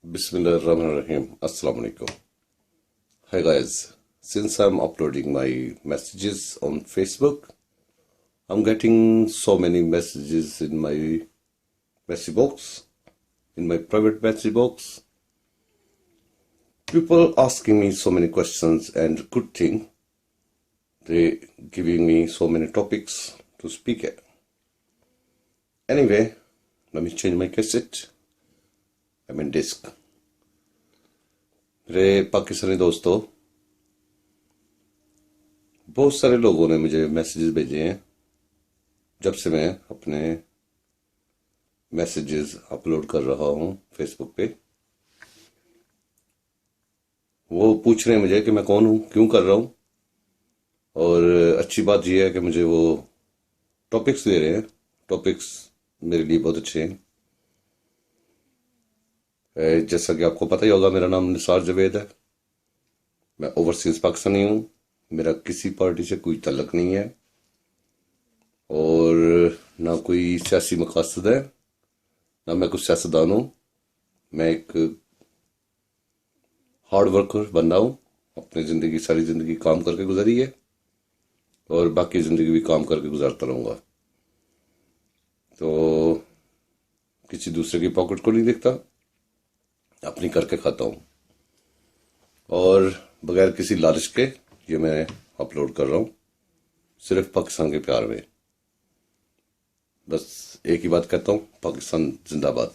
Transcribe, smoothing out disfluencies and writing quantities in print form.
Bismillahirrahmanirrahim. Assalamu alaikum. Hi guys. Since I'm uploading my messages on Facebook, I'm getting so many messages in my message box, in my private message box. People asking me so many questions, and good thing, they giving me so many topics to speak at. Anyway, let me change my cassette. I mean disc. मेरे पाकिस्तानी दोस्तों, बहुत सारे लोगों ने मुझे messages भेजे हैं जब से मैं अपने मैसेजेस अपलोड कर रहा हूँ फेसबुक पे। वो पूछ रहे हैं मुझे कि मैं कौन हूँ, क्यों कर रहा हूँ, और अच्छी बात यह है कि मुझे वो टॉपिक्स दे रहे हैं। टॉपिक्स मेरे लिए बहुत अच्छे हैं। जैसा कि आपको पता ही होगा, मेरा नाम निसार जावेद है। मैं ओवरसीज पाकिस्तानी हूँ। मेरा किसी पार्टी से कोई तल्लक नहीं है और ना कोई सियासी मकसद है, ना मैं कुछ सियासतदान हूँ। मैं एक हार्ड वर्कर बंदा हूँ। अपनी ज़िंदगी, सारी ज़िंदगी काम करके गुजारी है और बाकी ज़िंदगी भी काम करके गुजारता रहूँगा। तो किसी दूसरे की पॉकेट को नहीं देखता, अपनी करके खाता हूँ और बगैर किसी लालच के ये मैं अपलोड कर रहा हूँ, सिर्फ पाकिस्तान के प्यार में। बस एक ही बात कहता हूँ, पाकिस्तान जिंदाबाद।